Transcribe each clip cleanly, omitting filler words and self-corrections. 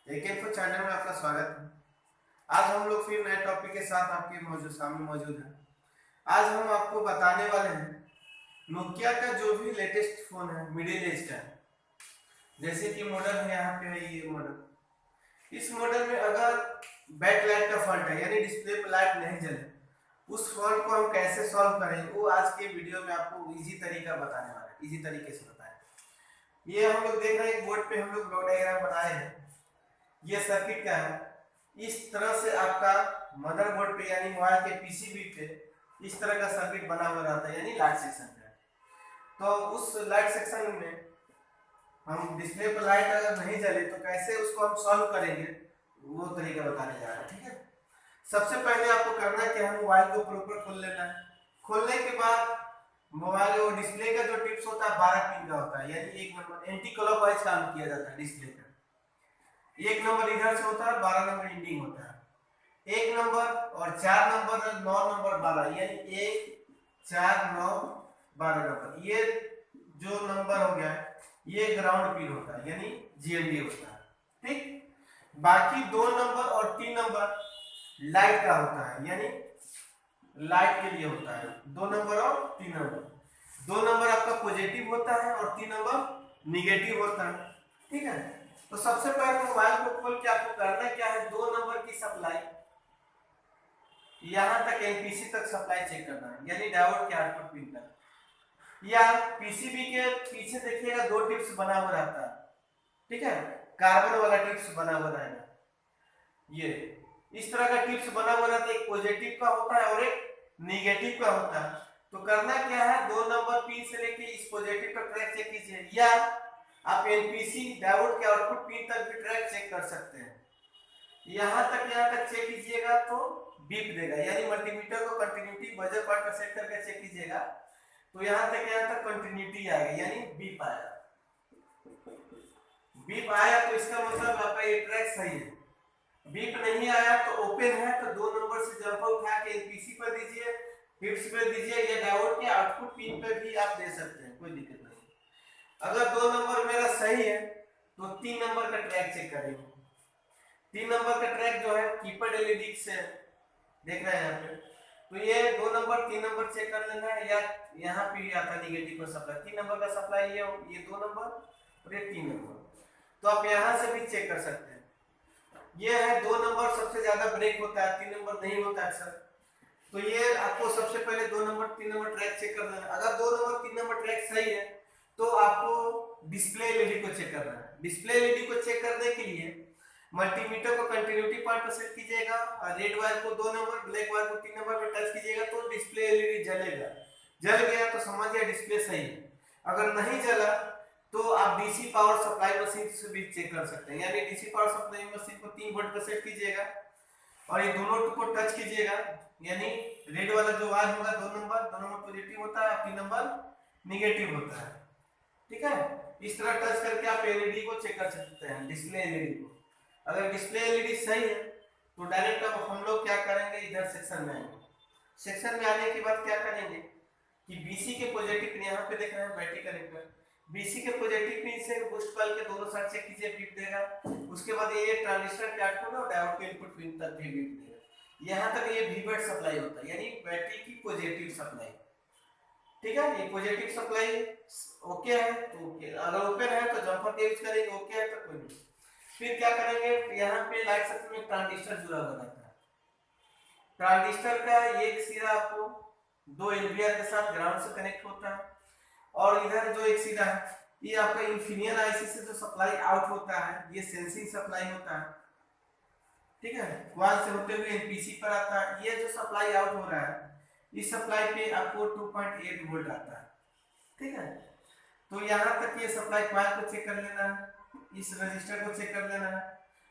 एक info channel में आपका स्वागत है। आज हम लोग फिर नए टॉपिक के साथ आपके सामने मौजूद हैं। आज हम आपको बताने वाले हैं नोकिया का जो भी लेटेस्ट फोन है मिडिल एज का, जैसे कि मॉडल है यहाँ पे है ये मॉडल। इस मॉडल में अगर बैकलाइट का फॉल्ट है यानी डिस्प्ले पर लाइट नहीं जले, उस फॉल्ट को हम कैसे सॉल्व करें वो आज के वीडियो में आपको इजी तरीका बताने वाले हैं, इजी तरीके से बताएं। ये हम लोग देख रहे हैं बोर्ड पे हम लोग ब्लॉक डायग्राम बनाए हैं। ये सर्किट क्या है, इस तरह से आपका मदरबोर्ड पे यानी मोबाइल के पीसीबी पे इस तरह का सर्किट बना हुआ रहता है यानी लाइट सेक्शन पे। तो उस लाइट सेक्शन में हम डिस्प्ले पर लाइट अगर नहीं जले तो कैसे उसको हम सॉल्व करेंगे वो तरीका बताने जा रहे हैं। ठीक है, सबसे पहले आपको करना क्या है, मोबाइल को प्रॉपर खोल लेना है। खोलने के बाद मोबाइल और डिस्प्ले का जो टिप्स होता है 12 पिन का होता है यानी एक नंबर एंटी क्लॉकवाइज काम किया जाता है डिस्प्ले का। एक नंबर इधर से होता है, 12 नंबर इंडिंग होता है। एक नंबर और 4 नंबर, 9 नंबर 12 यानी 1 4 9 12 नंबर। ये जो नंबर हो गया ये ग्राउंड पिन होता है यानी जीएनडी होता है। ठीक, बाकी 2 नंबर और 3 नंबर लाइट का होता है यानी लाइट के लिए होता है। 2 नंबर और 3 नंबर, 2 नंबर आपका पॉजिटिव होता है और 3 नंबर निगेटिव होता है। ठीक है, तो सबसे पहले मोबाइल को खोल के आपको करना क्या है, 2 नंबर की सप्लाई यहां तक एनपीसी तक सप्लाई चेक करना है यानी डायोड के आउटपुट पिन तक। या पीसीबी के पीछे देखिएगा 2 टिप्स बना हुआ रहता है। ठीक है, कार्बन वाला टिप्स बना हुआ रहेगा। ये इस तरह का टिप्स बना हुआ रहता है, एक पॉजिटिव का होता है और एक नेगेटिव का होता है। तो करना क्या है, 2 नंबर पिन से लेके इस पॉजिटिव का ट्रैक चेक कीजिए, या आप एनपीसी डायोड के आउटपुट पिन तक भी ट्रैक चेक कर सकते हैं। यहां तक चेक कीजिएगा तो बीप देगा यानी मल्टीमीटर को कंटिन्यूटी बजर पॉइंट पर सेट करके चेक कीजिएगा तो यहां तक कंटिन्यूटी आएगा यानी बीप आएगा। बीप आया तो इसका मतलब आपका ये ट्रैक सही है। बीप नहीं आया तो ओपन है तो 2 नंबर से जंपर उठा के एनपीसी पर दीजिए, टिप्स पर दीजिए, या डायोड के आउटपुट पिन पर भी आप दे सकते हैं, कोई दिक्कत नहीं। अगर 2 नंबर मेरा सही है तो 3 नंबर का ट्रैक चेक करेंगे। 3 नंबर का ट्रैक जो है कीपैड एलईडी से देख रहे हैं यहाँ पे, तो ये 2 नंबर 3 नंबर चेक कर लेना है। या यहाँ पे आता है निगेटिव का सप्लाई, 3 नंबर का सप्लाई ये 2 नंबर और ये 3 नंबर, तो आप यहाँ से भी चेक कर सकते हैं। ये है 2 नंबर सबसे ज्यादा ब्रेक होता है, 3 नंबर नहीं होता है अक्सर। तो ये आपको सबसे पहले 2 नंबर 3 नंबर ट्रैक चेक करना है। अगर 2 नंबर 3 नंबर ट्रैक सही है तो आपको डिस्प्ले एलईडी को चेक करना है। डिस्प्ले एलईडी को चेक करने के लिए मल्टीमीटर को कंटिन्यूटी पॉइंट पर सेट कीजिएगा और रेड वायर को 2 नंबर, ब्लैक वायर को 3 नंबर पे टच कीजिएगा तो डिस्प्ले एलईडी जलेगा। जल गया तो समझिए डिस्प्ले सही है। अगर नहीं जला तो आप डीसी पावर सप्लाई मशीन से भी चेक कर सकते हैं यानी डीसी पावर सप्लाई मशीन को 3 वोल्ट पर सेट कीजिएगा और ये दोनों को टच कीजिएगा यानी रेड वाला जो वायर होगा 2 नंबर पॉजिटिव होता है, 3 नंबर नेगेटिव होता है। ठीक है, इस तरह टच करके आप एलईडी को चेक कर सकते हैं, डिस्प्ले एलईडी को। अगर डिस्प्ले एलईडी सही है तो डायरेक्ट अब हम लोग क्या करेंगे, इधर सेक्शन में आएंगे। सेक्शन में आने के बाद क्या करेंगे कि बीसी के पॉजिटिव पिन यहाँ पे देख रहे हैं बैटरी कनेक्टर, बीसी के पॉजिटिव पिन से बूस्ट कॉइल के दोनों साइड चेक कीजिए, बीप देगा। उसके बाद ये ट्रांजिस्टर के आउटपुट और डायोड के इनपुट पिन तक भी बीप देगा। यहाँ तक ये वीबेट सप्लाई होता है यानी बैटरी की पॉजिटिव सप्लाई। ठीक है, ये पॉजिटिव सप्लाई ओके है तो ओके, अगर ओपन है तो जंपर यूज करेंगे, ओके है तो कोई नहीं। फिर क्या करेंगे, यहाँ पे लाइट सेक्शन में ट्रांजिस्टर जुड़ा हुआ रहता है। ट्रांजिस्टर का एक सिरा आपको 2 एम्पियर के साथ ग्राउंड से कनेक्ट होता है और इधर जो एक सिरा है ये आपका इन्फिनियन आईसी से जो सप्लाई आउट होता है ये सेंसिंग सप्लाई होता है। ठीक है, कॉइल से होते हुए एनपीसी पर आता है। ये जो सप्लाई आउट हो रहा है इस सप्लाई पे आपको 2.8 वोल्ट आता है। ठीक है, तो यहाँ तक ये सप्लाई कॉइल को चेक कर लेना है, इस रजिस्टर को चेक कर लेना है।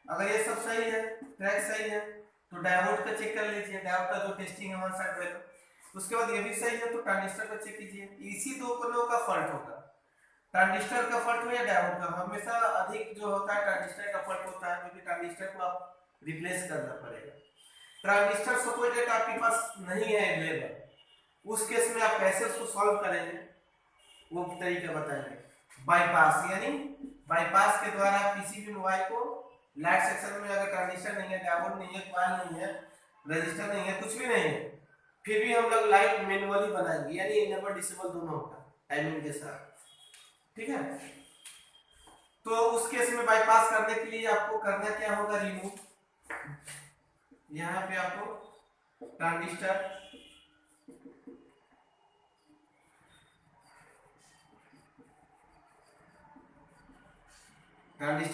अगर ये सब सही है, ट्रैक सही है तो डायोड का चेक कर लीजिए, डायोड का जो टेस्टिंग है 1 साइड वैल्यू। उसके बाद ये भी सही है तो ट्रांजिस्टर को चेक कीजिए। इसी 2 कोनों का फॉल्ट होगा, ट्रांजिस्टर का फॉल्ट हो या डायोड का। हमेशा अधिक जो होता है ट्रांजिस्टर का फॉल्ट होता है क्योंकि ट्रांजिस्टर को आप रिप्लेस करना पड़ेगा। ट्रांजिस्टर सपोज डेट आपके पास नहीं है अवेलेबल, उस केस में आप कैसे उसको सॉल्व करेंगे वो तरीका बताएंगे। बाईपास यानी बाईपास के द्वारा किसी भी मोबाइल को लाइट सेक्शन में अगर ट्रांजिस्टर नहीं है, डायोड नहीं है, कॉइल नहीं है, रजिस्टर नहीं है, कुछ भी नहीं है, फिर भी हम लोग लाइट मैनुअली बनाएंगे, यानी इनेबल डिसेबल दोनों होगा टाइमिंग के साथ, ठीक है। तो उस केस में बाईपास करने के लिए आपको करना क्या होगा, रिमूव, यहाँ पे आपको ट्रांजिस्टर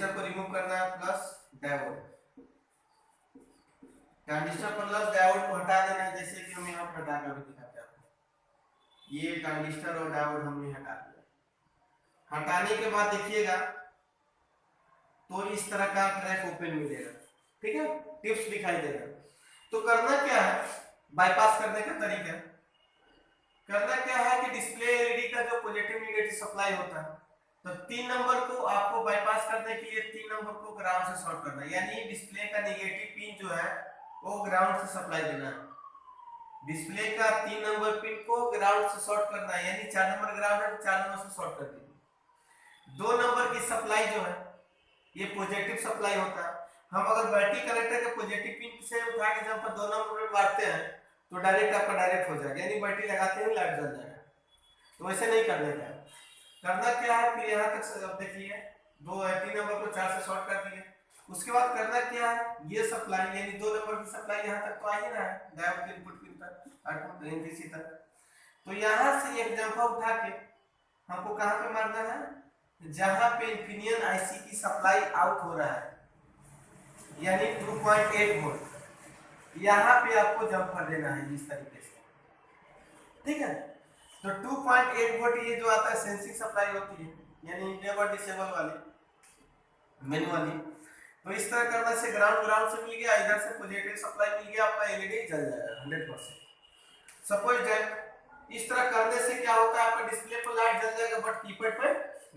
को रिमूव करना है, plus diode, transistor plus diode को हटा देना है, जैसे कि हम यहाँ पर हटा कर दिखाते हैं आपको। ये ट्रांजिस्टर और डायोड हमने हटा दिया। हटाने के बाद देखिएगा तो इस तरह का ट्रैक ओपन मिलेगा, ठीक है, टिप्स दिखाई देगा। तो करना क्या है, बाईपास करने का तरीका करना क्या है कि डिस्प्ले एलईडी का जो पॉजिटिव नेगेटिव सप्लाई होता है, तो 3 नंबर को आपको बाईपास करने के लिए 3 नंबर को ग्राउंड से शॉर्ट करना है, यानी डिस्प्ले का नेगेटिव पिन जो है वो ग्राउंड से सप्लाई देना है। डिस्प्ले का 3 नंबर पिन को ग्राउंड से शॉर्ट करना है, यानी 4 नंबर ग्राउंड है तो 4 नंबर से शॉर्ट कर दीजिए। 2 नंबर की सप्लाई जो है ये पॉजिटिव सप्लाई होता है। हम अगर बैटरी कनेक्टर के पॉजिटिव पिन से उठा के जब पर 2 नंबर पे मारते हैं तो डायरेक्ट आपका डायरेक्ट हो जाएगा, यानी बैटरी लगाते ही लाइट जल जाएगा। तो वैसे नहीं करने का, करना क्या है, फिर यहाँ तक अब देखिए 3 नंबर को 4 से शॉर्ट कर दिए। उसके बाद करना क्या है, ये सप्लाई यानी 2 नंबर की सप्लाई यहाँ तक तो आ ही रहा है डायोड के इनपुट पिन तक, आउटपुट एनटीसी तक। तो यहाँ से एक जंपर उठा के हमको कहाँ पे मारना है, जहाँ पे इन्फिनियन आईसी की सप्लाई आउट हो रहा है, यानी 2.8 वोल्ट, यहाँ पे आपको जंपर देना है इस तरीके से, ठीक है। तो 2.8 वोल्ट ये जो आता है सेंसिंग सप्लाई होती है, यानी इनेबल डिसेबल वाली मैनुअली। तो इस तरह करने से ग्राउंड से मिल गया, इधर से पॉजिटिव सप्लाई मिल गया, आपका एलईडी जल जाएगा 100%। सपोज दैट इस तरह करने से क्या होता है, आपका डिस्प्ले पर लाइट जल जाएगा बट कीपैड पे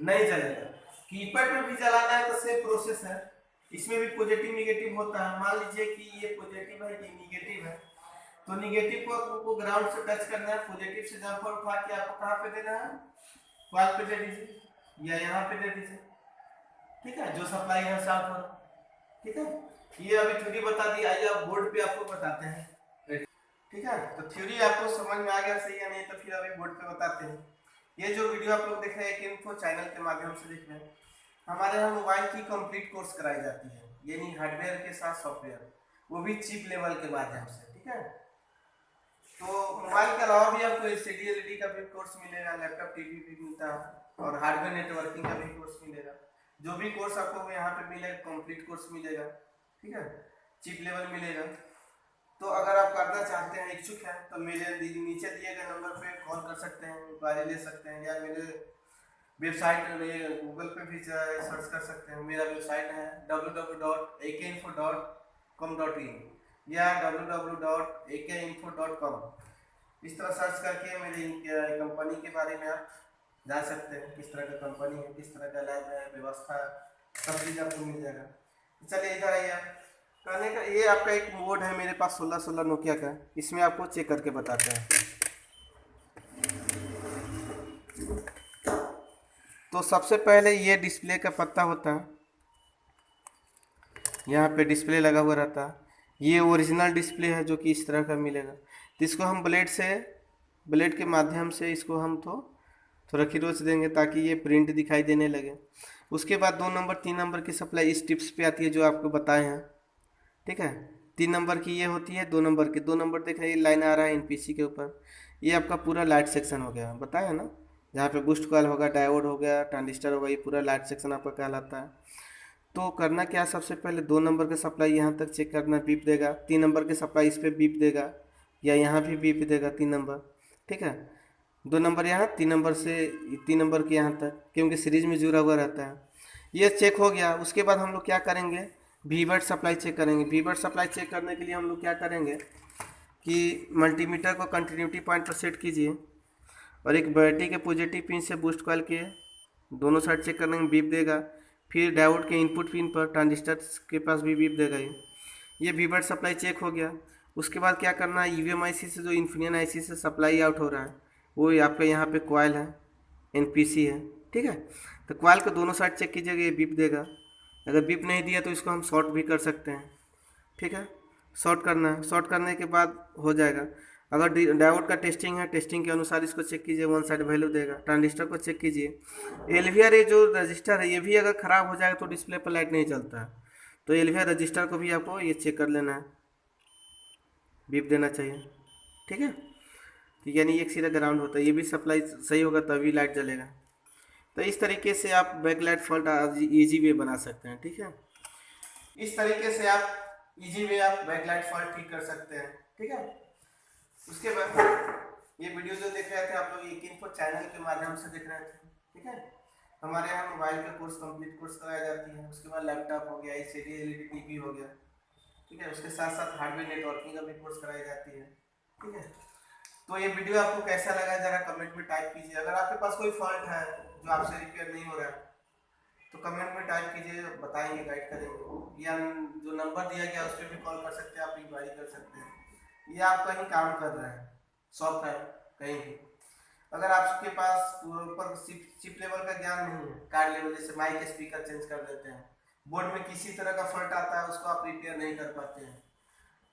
नहीं जलेगा। कीपैड पे भी जलाना है तो सेम प्रोसेस है, इसमें भी पॉजिटिव नेगेटिव होता है। मान लीजिए कि ये पॉजिटिव है, ये नेगेटिव है, तो नेगेटिव को आपको ग्राउंड से टच करना है, पॉजिटिव से जंपर उठा के आपको कहां पे देना है, कॉइल पे दे दीजिए या यहां पे दे दीजिए, ठीक है, जो सप्लाई यहां से आउट हो रहा है, ठीक है। ये अभी थ्योरी बता दी, आइए अब बोर्ड पे आपको बताते हैं, ठीक है। तो थ्योरी आपको समझ में आ गया सही है, नहीं तो फिर अभी बोर्ड पे बताते हैं। ये जो वीडियो आप लोग देख रहे हैं एक इन्फो चैनल के माध्यम से देख रहे हैं। हमारे यहाँ मोबाइल की कंप्लीट कोर्स कराई जाती है, यानी हार्डवेयर के साथ सॉफ्टवेयर, वो भी चीप लेवल के माध्यम से, ठीक है। तो मोबाइल के अलावा भी आपको एलसीडी एलईडी का भी कोर्स मिलेगा, लैपटॉप टीवी भी मिलता है और हार्डवेयर नेटवर्किंग का भी कोर्स मिलेगा। जो भी कोर्स आपको यहाँ पे मिलेगा कंप्लीट कोर्स मिलेगा, ठीक है, चीप लेवल मिलेगा। तो अगर आप करना चाहते हैं, इच्छुक हैं, तो मेरे नीचे दिए गए नंबर पे कॉल कर सकते हैं, इंक्वायरी ले सकते हैं, या मेरे वेबसाइट गूगल पे भी सर्च कर सकते हैं। मेरा वेबसाइट है www.akinfo.com.in या www.akinfo.com। इस तरह सर्च करके मेरी कंपनी के बारे में आप जान सकते हैं, किस तरह का कंपनी है, किस तरह का लैब है, व्यवस्था, सब चीज़ आपको मिल जाएगा। चलिए इधर आइए, कहने का ये आपका एक बोर्ड है मेरे पास 16 नोकिया का, इसमें आपको चेक करके बताते हैं। तो सबसे पहले ये डिस्प्ले का पत्ता होता है, यहाँ पे डिस्प्ले लगा हुआ रहता है, ये ओरिजिनल डिस्प्ले है जो कि इस तरह का मिलेगा। तो इसको हम ब्लेड के माध्यम से इसको हम थोड़ा खिरोच देंगे ताकि ये प्रिंट दिखाई देने लगे। उसके बाद 2 नंबर 3 नंबर की सप्लाई इस टिप्स पे आती है जो आपको बताए हैं, ठीक है। 3 नंबर की ये होती है, 2 नंबर की 2 नंबर देख रहे हैं, ये लाइन आ रहा है एनपीसी के ऊपर, ये आपका पूरा लाइट सेक्शन हो गया, बताया ना, जहाँ पे बूस्ट कॉइल होगा, डायोड हो गया, ट्रांजिस्टर होगा, ये पूरा लाइट सेक्शन आपका कहलाता है। तो करना क्या, सबसे पहले 2 नंबर का सप्लाई यहाँ तक चेक करना, बीप देगा। 3 नंबर के सप्लाई इस पर बीप देगा, या यहाँ भी बीप देगा 3 नंबर, ठीक है। 2 नंबर यहाँ, 3 नंबर से 3 नंबर के यहाँ तक, क्योंकि सीरीज में जुड़ा हुआ रहता है। ये चेक हो गया। उसके बाद हम लोग क्या करेंगे, वीवर्ट सप्लाई चेक करेंगे। वीवर्ट सप्लाई चेक करने के लिए हम लोग क्या करेंगे कि मल्टीमीटर को कंटिन्यूटी पॉइंट पर सेट कीजिए और एक बैटरी के पॉजिटिव पिन से बूस्ट कॉइल के दोनों साइड चेक करने में बीप देगा। फिर डायोड के इनपुट पिन पर ट्रांजिस्टर के पास भी बीप देगा। ये वीवर्ट सप्लाई चेक हो गया। उसके बाद क्या करना है, ईवीएम आईसी से जो इन्फिनियन आईसी से सप्लाई आउट हो रहा है वो आपका यहाँ पे कॉइल है, एनपीसी है, ठीक है। तो कॉइल के दोनों साइड चेक कीजिएगा, ये बीप देगा। अगर बीप नहीं दिया तो इसको हम शॉर्ट भी कर सकते हैं। ठीक है, शॉर्ट करना है, शॉर्ट करने के बाद हो जाएगा। अगर डायोड का टेस्टिंग है, टेस्टिंग के अनुसार इसको चेक कीजिए, वन साइड वैल्यू देगा। ट्रांजिस्टर को चेक कीजिए। एलवीआर, ये जो रजिस्टर है ये भी अगर ख़राब हो जाएगा तो डिस्प्ले पर लाइट नहीं चलता है, तो एलवीआर रजिस्टर को भी आपको ये चेक कर लेना है, बीप देना चाहिए। ठीक है, तो यानी एक सीधा ग्राउंड होता है, ये भी सप्लाई सही होगा तभी लाइट जलेगा। तो इस तरीके से आप बैकलाइट फॉल्ट ईजी वे बना सकते हैं। ठीक है, इस तरीके से आप इजी वे आप बैकलाइट फॉल्ट ठीक कर सकते हैं। ठीक है, उसके बाद ये वीडियो जो देख रहे थे आप लोग एक इन्फो चैनल के माध्यम से देख रहे थे। ठीक है, हमारे यहाँ मोबाइल का कोर्स कंप्लीट कोर्स कराई जाती है, उसके बाद लैपटॉप हो गया, एलसीडी एलईडी टीवी हो गया। ठीक है, उसके साथ साथ हार्डवेयर नेटवर्किंग का भी कोर्स कराई जाती है। ठीक है, तो ये वीडियो आपको कैसा लगा जरा कमेंट में टाइप कीजिए। अगर आपके पास कोई फॉल्ट है जो आपसे रिपेयर नहीं हो रहा है तो कमेंट में टाइप कीजिए, बताएंगे, गाइड करेंगे। या जो नंबर दिया गया उस पर भी कॉल कर सकते हैं, आप इंक्वायरी कर सकते हैं। या आप कहीं काम कर रहे हैं, शॉप है कहीं भी, अगर आपके पास ऊपर चिप लेवल का ज्ञान नहीं है, कार्ड लेवल, जैसे माइक स्पीकर चेंज कर देते हैं, बोर्ड में किसी तरह का फॉल्ट आता है उसको आप रिपेयर नहीं कर पाते हैं,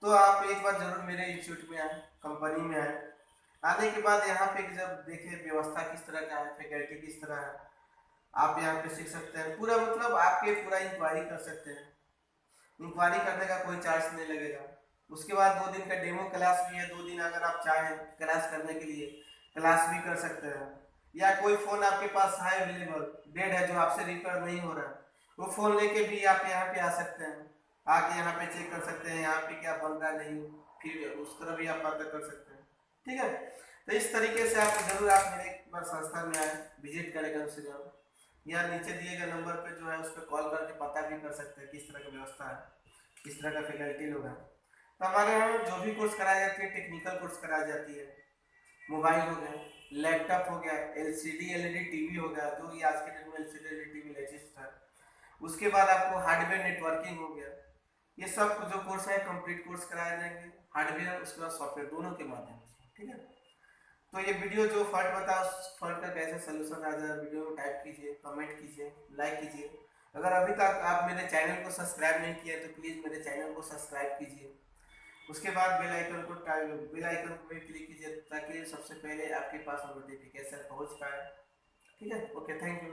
तो आप एक बार जरूर मेरे इंस्टीट्यूट में आए, कंपनी में आए। आने के बाद यहाँ पे जब देखें व्यवस्था किस तरह का है, फैकल्टी किस तरह है, आप यहाँ पे सीख सकते हैं पूरा, मतलब आपके पूरा इंक्वायरी कर सकते हैं। इंक्वायरी करने का कोई चार्ज नहीं लगेगा। उसके बाद 2 दिन का डेमो क्लास भी है, 2 दिन अगर आप चाहें क्लास करने के लिए क्लास भी कर सकते हैं। या कोई फ़ोन आपके पास है अवेलेबल, डेड है, जो आपसे रिपेयर नहीं हो रहा है, वो फ़ोन लेके भी आप यहाँ पे आ सकते हैं, आके यहाँ पे चेक कर सकते हैं यहाँ पे क्या बन रहा नहीं, फिर उस तरह भी आप पता कर सकते हैं। ठीक है, तो इस तरीके से आप जरूर आप मेरे एक बार संस्था में आए, विजिट करें कम से कम, या नीचे दिए गए नंबर पे जो है उस पर कॉल करके पता भी कर सकते हैं किस तरह की व्यवस्था है, किस तरह का फैकल्टी लोग हैं। तो हमारे यहाँ जो भी कोर्स कराई जाती है, टेक्निकल कोर्स कराई जाती है, मोबाइल हो गया, लैपटॉप हो गया, एलसीडी एलईडी टीवी हो गया, जो ये आज के डेट में एलसीडी एलईडी टीवी लेटेस्ट है। उसके बाद आपको हार्डवेयर नेटवर्किंग हो गया, ये सब जो कोर्स है कंप्लीट कोर्स कराए जाएंगे, हार्डवेयर उसके बाद सॉफ्टवेयर दोनों के माध्यम से। ठीक है, तो ये वीडियो जो फॉल्ट बता उस फॉल्ट का कैसे सोल्यूशन आ जाए वीडियो में टाइप कीजिए, कमेंट कीजिए, लाइक कीजिए। अगर अभी तक आप मेरे चैनल को सब्सक्राइब नहीं किया तो प्लीज़ मेरे चैनल को सब्सक्राइब कीजिए। उसके बाद बेल आइकन पे क्लिक कीजिए ताकि सबसे पहले आपके पास नोटिफिकेशन पहुंच पाए। ठीक है, ओके, थैंक यू।